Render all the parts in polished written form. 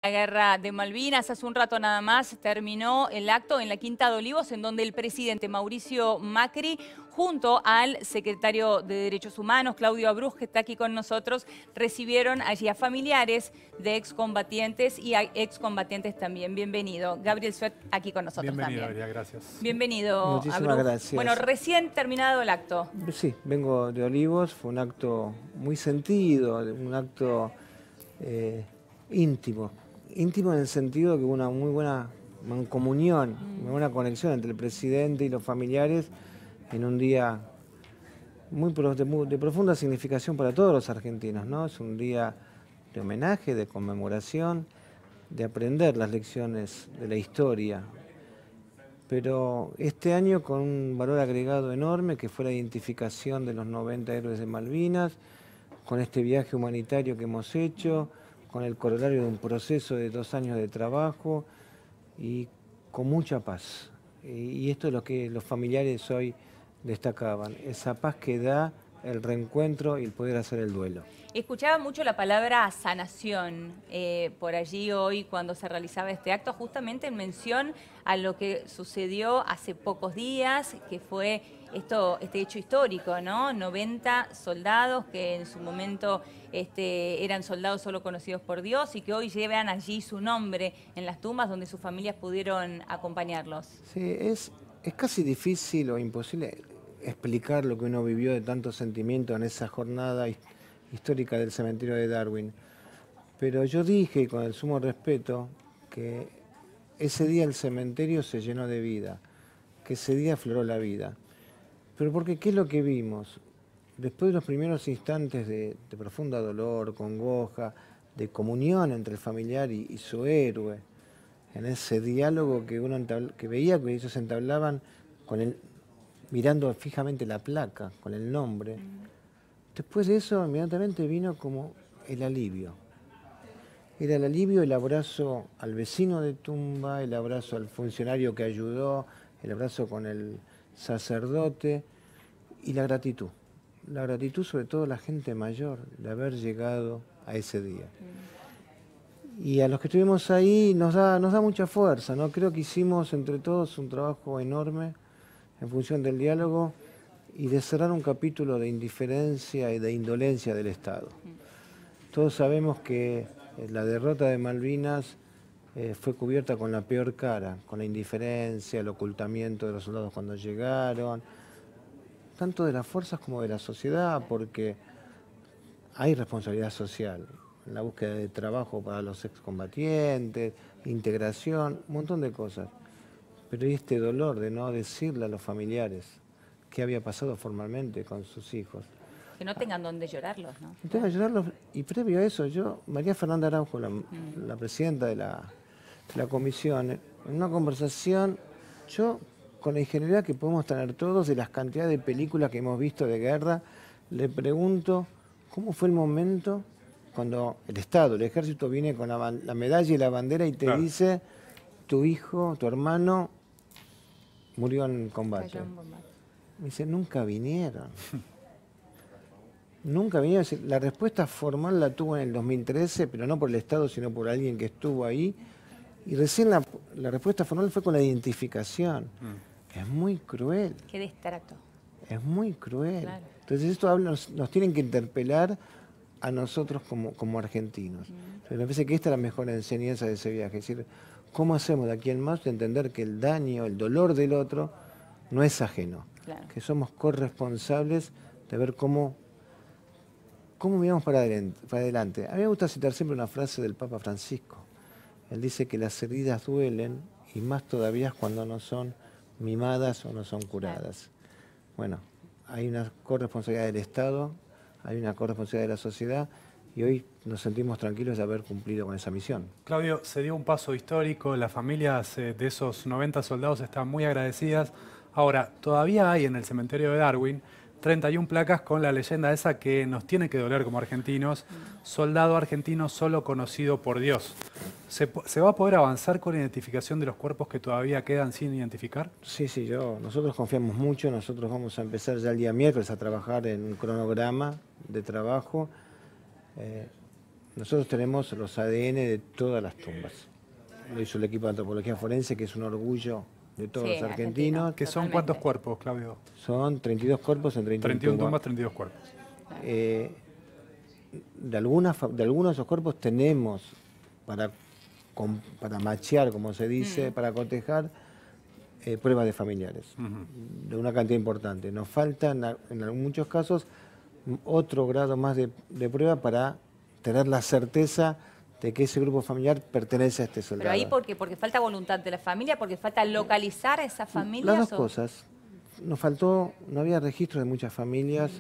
La guerra de Malvinas. Hace un rato nada más terminó el acto en la Quinta de Olivos, en donde el presidente Mauricio Macri, junto al secretario de Derechos Humanos, Claudio Abruz, que está aquí con nosotros, recibieron allí a familiares de excombatientes y a excombatientes también. Bienvenido. Gabriel Suet aquí con nosotros Bienvenido, también. Adrián, gracias. Bienvenido, Muchísimas Abruz. Bueno, gracias. recién terminado el acto. Sí, vengo de Olivos, fue un acto muy sentido, un acto eh, íntimo. Íntimo en el sentido que hubo una muy buena mancomunión, una buena conexión entre el presidente y los familiares en un día de profunda significación para todos los argentinos, ¿no? Es un día de homenaje, de conmemoración, de aprender las lecciones de la historia. Pero este año con un valor agregado enorme, que fue la identificación de los 90 héroes de Malvinas, con este viaje humanitario que hemos hecho, con el corolario de un proceso de 2 años de trabajo y con mucha paz. Y esto es lo que los familiares hoy destacaban, esa paz que da el reencuentro y el poder hacer el duelo. Escuchaba mucho la palabra sanación por allí hoy cuando se realizaba este acto, justamente en mención a lo que sucedió hace pocos días, que fue este hecho histórico, ¿no? 90 soldados que en su momento eran soldados solo conocidos por Dios y que hoy llevan allí su nombre en las tumbas donde sus familias pudieron acompañarlos. Sí, es casi difícil o imposible explicar lo que uno vivió de tanto sentimiento en esa jornada histórica del cementerio de Darwin. Pero yo dije, con el sumo respeto, que ese día el cementerio se llenó de vida, que ese día afloró la vida. Pero porque, ¿qué es lo que vimos? Después de los primeros instantes de profunda dolor, congoja, de comunión entre el familiar y su héroe, en ese diálogo que veía que ellos entablaban mirando fijamente la placa, con el nombre. Después de eso, inmediatamente vino como el alivio. Era el alivio, el abrazo al vecino de tumba, el abrazo al funcionario que ayudó, el abrazo con el sacerdote y la gratitud. La gratitud sobre todo a la gente mayor de haber llegado a ese día. Y a los que estuvimos ahí nos da mucha fuerza, ¿no? Creo que hicimos entre todos un trabajo enorme en función del diálogo y de cerrar un capítulo de indiferencia y de indolencia del Estado. Todos sabemos que la derrota de Malvinas fue cubierta con la peor cara, con la indiferencia, el ocultamiento de los soldados cuando llegaron, tanto de las fuerzas como de la sociedad, porque hay responsabilidad social, en la búsqueda de trabajo para los excombatientes, integración, un montón de cosas. Pero hay este dolor de no decirle a los familiares qué había pasado formalmente con sus hijos. Que no tengan dónde llorarlos, ¿no? No tengo que llorarlos, y previo a eso, María Fernanda Araujo, la presidenta de la comisión, en una conversación, con la ingenuidad que podemos tener todos de las cantidades de películas que hemos visto de guerra, le pregunto cómo fue el momento cuando el Estado, el ejército viene con la medalla y la bandera y te dice, tu hijo, tu hermano, murió en combate. Me dice, nunca vinieron. Nunca vinieron. La respuesta formal la tuvo en el 2013, pero no por el Estado, sino por alguien que estuvo ahí. Y recién la respuesta formal fue con la identificación. Es muy cruel. Qué destrato. Es muy cruel. Claro. Entonces esto nos tienen que interpelar a nosotros como argentinos. Pero me parece que esta es la mejor enseñanza de ese viaje. Es decir, ¿cómo hacemos de aquí en más de entender que el daño, el dolor del otro no es ajeno? Claro. Que somos corresponsables de ver cómo miramos para adelante. A mí me gusta citar siempre una frase del Papa Francisco. Él dice que las heridas duelen y más todavía cuando no son mimadas o no son curadas. Bueno, hay una corresponsabilidad del Estado, hay una corresponsabilidad de la sociedad y hoy nos sentimos tranquilos de haber cumplido con esa misión. Claudio, se dio un paso histórico, las familias de esos 90 soldados están muy agradecidas. Ahora, todavía hay en el cementerio de Darwin 31 placas con la leyenda esa que nos tiene que doler como argentinos, soldado argentino solo conocido por Dios. ¿Se va a poder avanzar con la identificación de los cuerpos que todavía quedan sin identificar? Sí, nosotros confiamos mucho, nosotros vamos a empezar ya el día miércoles a trabajar en un cronograma de trabajo. nosotros tenemos los ADN de todas las tumbas. Lo hizo el equipo de antropología forense, que es un orgullo de todos Sí, los argentinos. ¿Que son Totalmente. cuántos cuerpos, Claudio? Son 32 cuerpos en 31 31 tumbas. tumbas, 32 cuerpos. De algunos de esos cuerpos tenemos para machear, como se dice, para cotejar pruebas de familiares, de una cantidad importante. Nos falta en muchos casos otro grado más de prueba para tener la certeza de que ese grupo familiar pertenece a este soldado. Pero ahí porque falta voluntad de la familia, porque falta localizar a esa familia. Las dos cosas. Nos faltó, no había registro de muchas familias.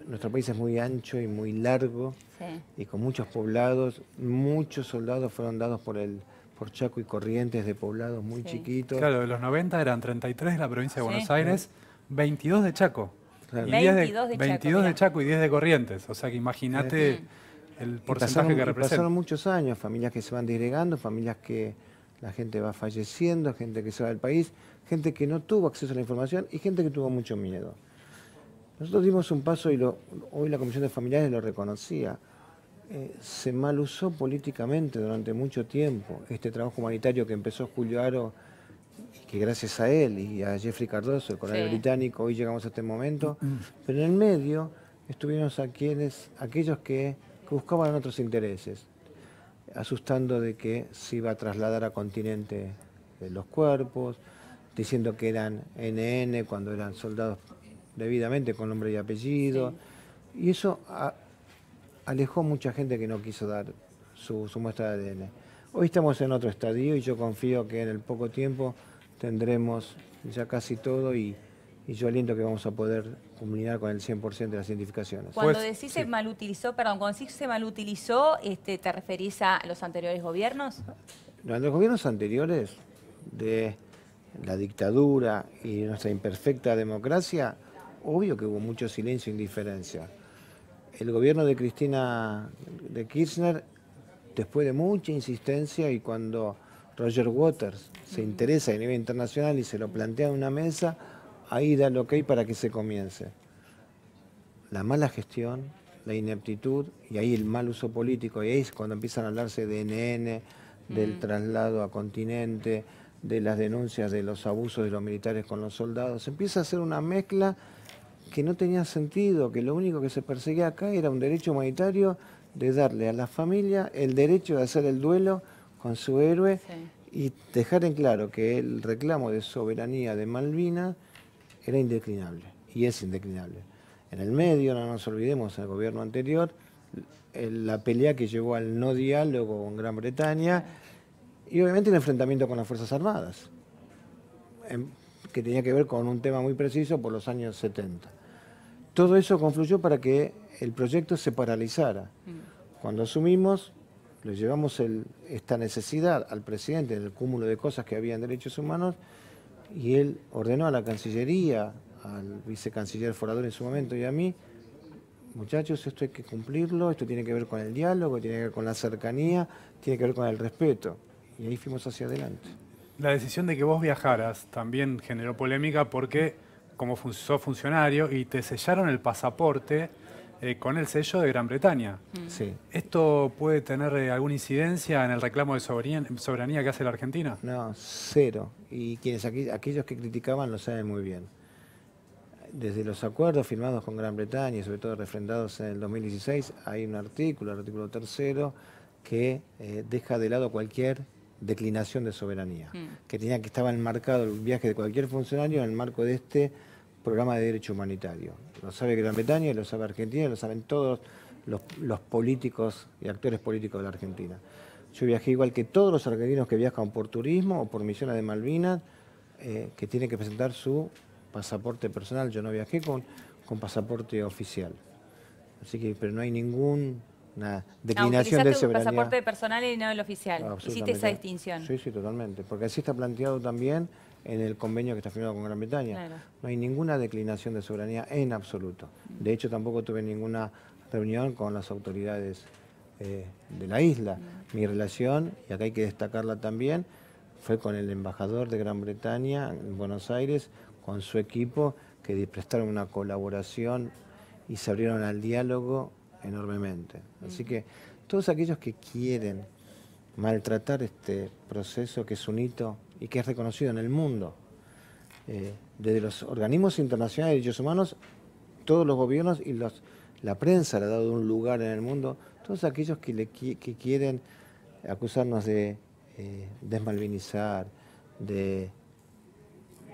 Nuestro país es muy ancho y muy largo, Sí. y con muchos poblados. Muchos soldados fueron dados por Chaco y Corrientes, de poblados muy chiquitos. Claro, de los 90 eran 33 de la provincia de Sí. Buenos Aires, 22 de Chaco. Claro. Y 10 22 de Chaco, 22 de mirá. Chaco y 10 de Corrientes. O sea que imagínate el porcentaje que representa. Pasaron muchos años, familias que se van disgregando, familias que la gente va falleciendo, gente que se va del país, gente que no tuvo acceso a la información y gente que tuvo mucho miedo. Nosotros dimos un paso y hoy la Comisión de Familiares lo reconocía. Se malusó políticamente durante mucho tiempo este trabajo humanitario que empezó Julio Aro, y que gracias a él y a Jeffrey Cardoso, el coronel británico, hoy llegamos a este momento. Pero en el medio estuvimos aquellos que buscaban otros intereses, asustando de que se iba a trasladar a continente los cuerpos, diciendo que eran NN cuando eran soldados debidamente con nombre y apellido. Y eso alejó mucha gente que no quiso dar su muestra de ADN. Hoy estamos en otro estadio y yo confío que en el poco tiempo tendremos ya casi todo, y yo aliento que vamos a poder culminar con el 100% de las identificaciones. Cuando Pues, decís sí. se malutilizó, perdón, cuando decís se malutilizó, ¿te referís a los anteriores gobiernos? Durante los gobiernos anteriores de la dictadura y nuestra imperfecta democracia, obvio que hubo mucho silencio e indiferencia. El gobierno de de Kirchner, después de mucha insistencia, y cuando Roger Waters se interesa a nivel internacional y se lo plantea en una mesa, ahí da el ok para que se comience. La mala gestión, la ineptitud y ahí el mal uso político, y ahí es cuando empiezan a hablarse de NN, del traslado a continente, de las denuncias de los abusos de los militares con los soldados. Empieza a hacer una mezcla que no tenía sentido, que lo único que se perseguía acá era un derecho humanitario de darle a la familia el derecho de hacer el duelo con su héroe y dejar en claro que el reclamo de soberanía de Malvinas era indeclinable, y es indeclinable. En el medio, no nos olvidemos, en el gobierno anterior, la pelea que llevó al no diálogo con Gran Bretaña, y obviamente el enfrentamiento con las Fuerzas Armadas, que tenía que ver con un tema muy preciso por los años 70. Todo eso confluyó para que el proyecto se paralizara. Cuando asumimos, le llevamos esta necesidad al presidente del cúmulo de cosas que había en derechos humanos, y él ordenó a la Cancillería, al vicecanciller Forador en su momento y a mí: muchachos, esto hay que cumplirlo, esto tiene que ver con el diálogo, tiene que ver con la cercanía, tiene que ver con el respeto. Y ahí fuimos hacia adelante. La decisión de que vos viajaras también generó polémica porque como sos funcionario y te sellaron el pasaporte con el sello de Gran Bretaña. Sí. ¿Esto puede tener alguna incidencia en el reclamo de soberanía que hace la Argentina? No, cero. Y aquellos que criticaban lo saben muy bien. Desde los acuerdos firmados con Gran Bretaña y sobre todo refrendados en el 2016, hay un artículo, el artículo 3, que deja de lado cualquier declinación de soberanía, que estaba enmarcado el viaje de cualquier funcionario en el marco de este programa de derecho humanitario. Lo sabe Gran Bretaña, lo sabe Argentina, lo saben todos los políticos y actores políticos de la Argentina. Yo viajé igual que todos los argentinos que viajan por turismo o por misiones de Malvinas, que tienen que presentar su pasaporte personal. Yo no viajé con pasaporte oficial. Así que, pero no hay ninguna declinación de utilizaste un soberanía. pasaporte personal y no el oficial. Absolutamente. Hiciste esa distinción. Sí, totalmente. Porque así está planteado también en el convenio que está firmado con Gran Bretaña. Claro. No hay ninguna declinación de soberanía en absoluto. De hecho, tampoco tuve ninguna reunión con las autoridades de la isla. Mi relación, y acá hay que destacarla también, fue con el embajador de Gran Bretaña en Buenos Aires, con su equipo, que prestaron una colaboración y se abrieron al diálogo enormemente. Así que todos aquellos que quieren maltratar este proceso, que es un hito y que es reconocido en el mundo, desde los organismos internacionales de derechos humanos, todos los gobiernos y la prensa le ha dado un lugar en el mundo, todos aquellos que quieren acusarnos de desmalvinizar, de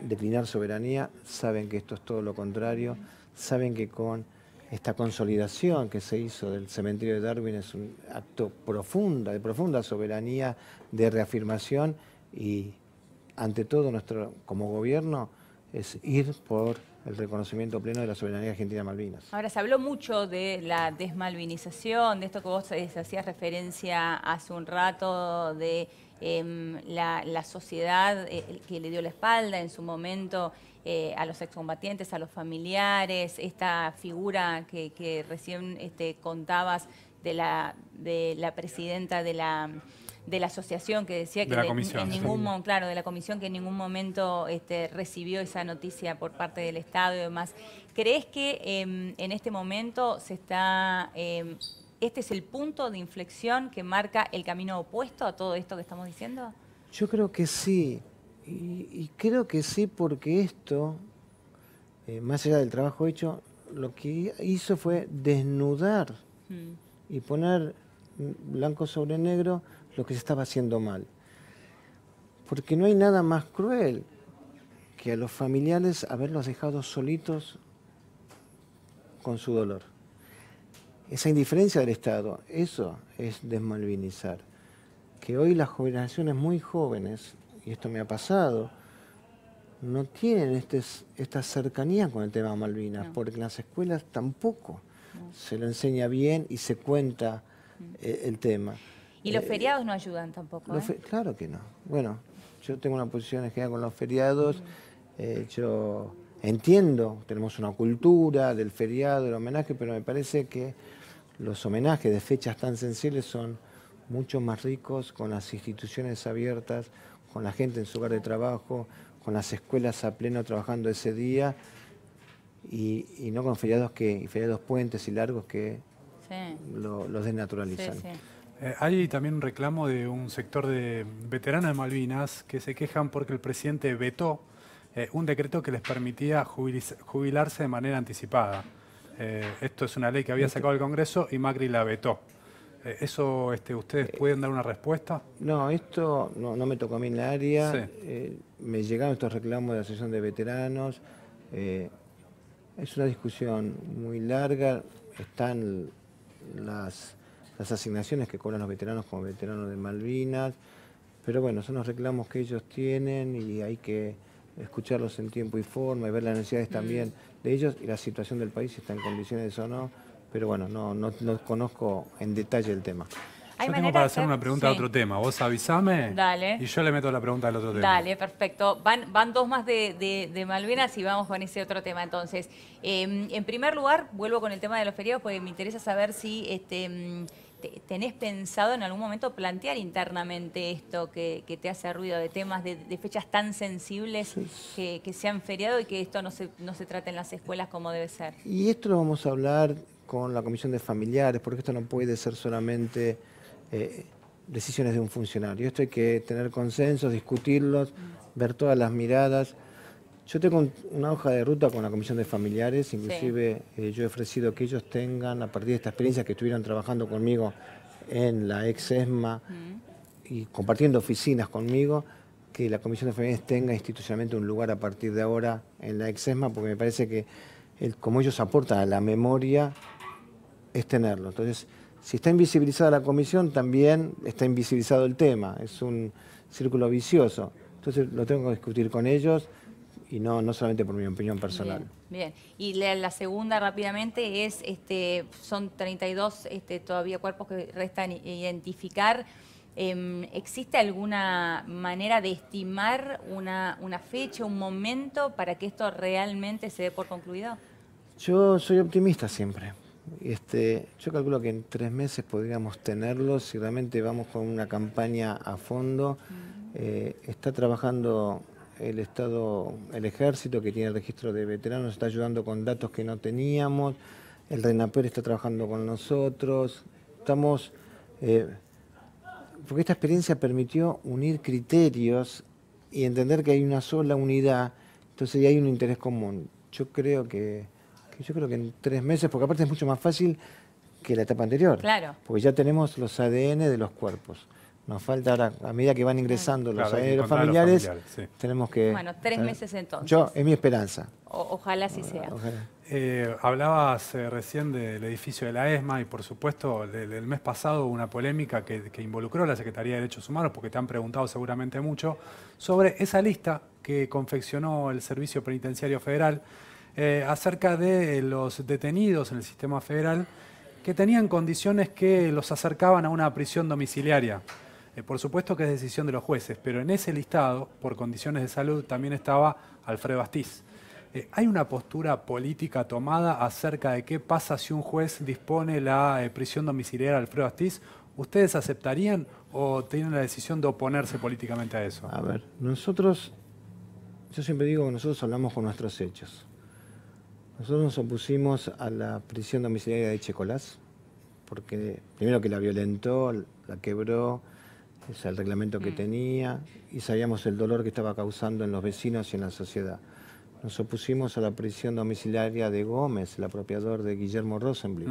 declinar soberanía, saben que esto es todo lo contrario, saben que con esta consolidación que se hizo del cementerio de Darwin es un acto de profunda soberanía, de reafirmación, y ante todo nuestro, como gobierno, es ir por el reconocimiento pleno de la soberanía argentina de Malvinas. Ahora, se habló mucho de la desmalvinización, de esto que vos hacías referencia hace un rato, de la sociedad que le dio la espalda en su momento a los excombatientes, a los familiares, esta figura que recién contabas de la presidenta de la asociación, que decía que en ningún claro, de la comisión, que en ningún momento recibió esa noticia por parte del Estado y demás. ¿Crees que en este momento se está este es el punto de inflexión que marca el camino opuesto a todo esto que estamos diciendo? Yo creo que sí, y creo que sí porque esto, más allá del trabajo hecho, lo que hizo fue desnudar y poner blanco sobre negro lo que se estaba haciendo mal. Porque no hay nada más cruel que a los familiares haberlos dejado solitos con su dolor. Esa indiferencia del Estado, eso es desmalvinizar. Que hoy las generaciones muy jóvenes, y esto me ha pasado, no tienen esta cercanía con el tema Malvinas, porque en las escuelas tampoco se lo enseña bien y se cuenta el tema. Y los feriados no ayudan tampoco, Claro que no. Bueno, yo tengo una posición en general con los feriados. Yo entiendo, tenemos una cultura del feriado, del homenaje, pero me parece que los homenajes de fechas tan sensibles son mucho más ricos con las instituciones abiertas, con la gente en su lugar de trabajo, con las escuelas a pleno trabajando ese día, y no con feriados puentes y largos que los desnaturalizan. Sí, sí. Hay también un reclamo de un sector de veteranos de Malvinas que se quejan porque el presidente vetó un decreto que les permitía jubilarse de manera anticipada. Esto es una ley que había sacado el Congreso y Macri la vetó. ¿Eso ustedes pueden dar una respuesta? No, esto no me tocó a mí en la área. Sí. Me llegaron estos reclamos de la Asociación de Veteranos. Es una discusión muy larga. Están las asignaciones que cobran los veteranos como veteranos de Malvinas. Pero bueno, son los reclamos que ellos tienen y hay que escucharlos en tiempo y forma y ver las necesidades también de ellos y la situación del país, si está en condiciones o no. Pero bueno, no conozco en detalle el tema. Yo tengo para hacer una pregunta de otro tema. Vos avisame. Dale. Y yo le meto la pregunta del otro tema. Dale, perfecto. Van dos más de Malvinas y vamos con ese otro tema. Entonces, en primer lugar, vuelvo con el tema de los feriados porque me interesa saber si tenés pensado en algún momento plantear internamente esto que te hace ruido, de temas de fechas tan sensibles que se han feriado y que esto no se trate en las escuelas como debe ser. Y esto lo vamos a hablar con la Comisión de Familiares, porque esto no puede ser solamente decisiones de un funcionario. Esto hay que tener consensos, discutirlos, ver todas las miradas. Yo tengo una hoja de ruta con la Comisión de Familiares, inclusive yo he ofrecido que ellos tengan, a partir de esta experiencia que estuvieron trabajando conmigo en la ex ESMA y compartiendo oficinas conmigo, que la Comisión de Familiares tenga institucionalmente un lugar a partir de ahora en la ex ESMA, porque me parece que como ellos aportan a la memoria, es tenerlo. Entonces, si está invisibilizada la comisión, también está invisibilizado el tema. Es un círculo vicioso. Entonces, lo tengo que discutir con ellos y no solamente por mi opinión personal. Bien. Y la segunda rápidamente es, son 32 todavía cuerpos que restan identificar. ¿Existe alguna manera de estimar una fecha, un momento para que esto realmente se dé por concluido? Yo soy optimista siempre. Yo calculo que en 3 meses podríamos tenerlo si realmente vamos con una campaña a fondo. Está trabajando el Estado, el Ejército, que tiene el registro de veteranos, está ayudando con datos que no teníamos. el RENAPER está trabajando con nosotros, estamos... porque esta experiencia permitió unir criterios y entender que hay una sola unidad, entonces ya hay un interés común. Yo creo que en 3 meses, porque aparte es mucho más fácil que la etapa anterior, Claro. porque ya tenemos los ADN de los cuerpos. Nos falta ahora, a medida que van ingresando los ADN de los familiares, sí. tenemos que... Bueno, 3 meses entonces. Es mi esperanza. Ojalá así sea. Ojalá. Hablabas recién del edificio de la ESMA y por supuesto del mes pasado hubo una polémica que involucró a la Secretaría de Derechos Humanos, porque te han preguntado seguramente mucho, sobre esa lista que confeccionó el Servicio Penitenciario Federal acerca de los detenidos en el sistema federal que tenían condiciones que los acercaban a una prisión domiciliaria. Por supuesto que es decisión de los jueces, pero en ese listado, por condiciones de salud, también estaba Alfredo Astiz. ¿Hay una postura política tomada acerca de qué pasa si un juez dispone la prisión domiciliaria a Alfredo Astiz? ¿Ustedes aceptarían o tienen la decisión de oponerse políticamente a eso? A ver, yo siempre digo que nosotros hablamos con nuestros hechos. Nosotros nos opusimos a la prisión domiciliaria de Echecolás, porque primero que la violentó, la quebró, es el reglamento que tenía, y sabíamos el dolor que estaba causando en los vecinos y en la sociedad. Nos opusimos a la prisión domiciliaria de Gómez, el apropiador de Guillermo Rosenblit.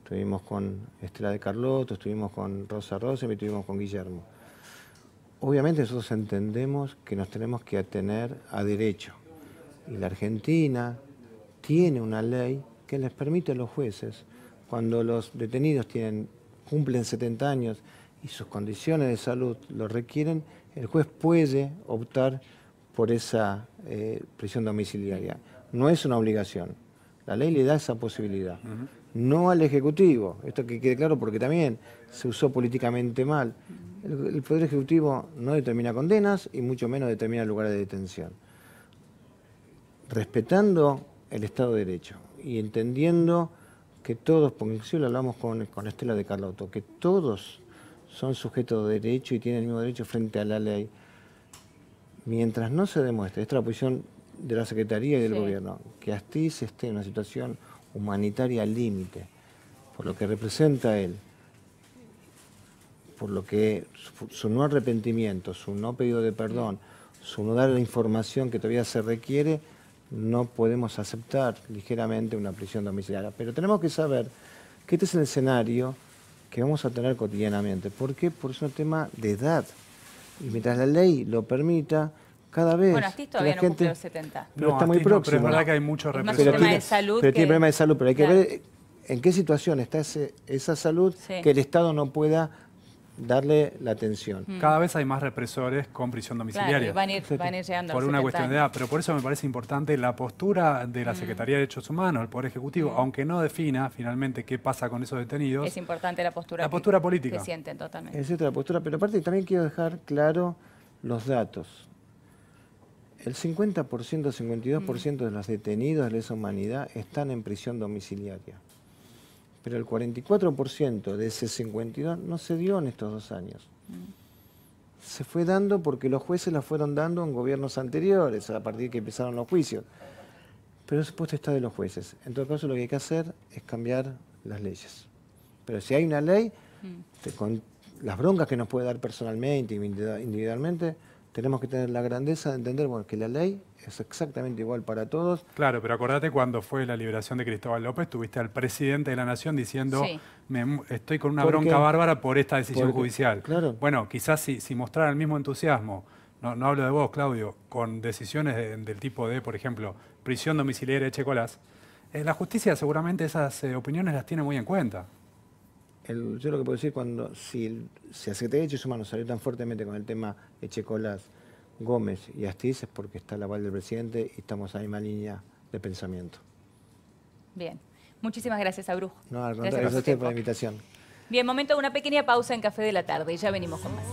Estuvimos con Estela de Carlotto, estuvimos con Rosa Rosenblit, estuvimos con Guillermo. Obviamente nosotros entendemos que nos tenemos que atener a derecho. Y la Argentina tiene una ley que les permite a los jueces, cuando los detenidos cumplen 70 años y sus condiciones de salud lo requieren, el juez puede optar por esa prisión domiciliaria. No es una obligación. La ley le da esa posibilidad. No al Ejecutivo. Esto que quede claro porque también se usó políticamente mal. El Poder Ejecutivo no determina condenas y mucho menos determina lugares de detención. Respetando el Estado de Derecho y entendiendo que todos, porque inclusive lo hablamos con Estela de Carlotto, que todos son sujetos de derecho y tienen el mismo derecho frente a la ley. Mientras no se demuestre, esta es la posición de la Secretaría y del Gobierno, que Astiz esté en una situación humanitaria al límite, por lo que representa él, por lo que su no arrepentimiento, su no pedido de perdón, su no dar la información que todavía se requiere, no podemos aceptar ligeramente una prisión domiciliaria. Pero tenemos que saber que este es el escenario que vamos a tener cotidianamente. ¿Por qué? Porque es un tema de edad. Y mientras la ley lo permita, cada vez... Bueno, Astiz todavía no cumplió los 70. Pero está muy próximo. Pero es verdad que hay muchos represores. Pero tiene problema de salud, pero hay que ver en qué situación está esa salud que el Estado no pueda darle la atención. Cada vez hay más represores con prisión domiciliaria. Claro, y van a ir llegando por una cuestión de edad, pero por eso me parece importante la postura de la Secretaría de Derechos Humanos, el Poder Ejecutivo, aunque no defina finalmente qué pasa con esos detenidos. Es importante la postura política. que sienten totalmente. Es cierto, la postura, pero aparte también quiero dejar claro los datos. El 50%, 52% de los detenidos de lesa humanidad están en prisión domiciliaria. Pero el 44% de ese 52% no se dio en estos 2 años. Se fue dando porque los jueces la fueron dando en gobiernos anteriores, a partir de que empezaron los juicios. Pero eso puesto está de los jueces. En todo caso, lo que hay que hacer es cambiar las leyes. Pero si hay una ley, con las broncas que nos puede dar personalmente, individualmente, tenemos que tener la grandeza de entender que la ley es exactamente igual para todos. Claro, pero acordate cuando fue la liberación de Cristóbal López, tuviste al presidente de la Nación diciendo estoy con una bronca bárbara por esta decisión judicial. Claro. Bueno, quizás si mostrara el mismo entusiasmo, no hablo de vos, Claudio, con decisiones del tipo de, por ejemplo, prisión domiciliaria de Echecolás, la justicia seguramente esas opiniones las tiene muy en cuenta. Yo lo que puedo decir, si la Secretaría de Derechos Humanos salió tan fuertemente con el tema Echecolás, Gómez y Astiz, es porque está el aval del presidente y estamos en la misma línea de pensamiento. Bien. Muchísimas gracias, Abrujo. No, al contrario, gracias a usted por la invitación. Bien, momento de una pequeña pausa en Café de la Tarde y ya venimos con más.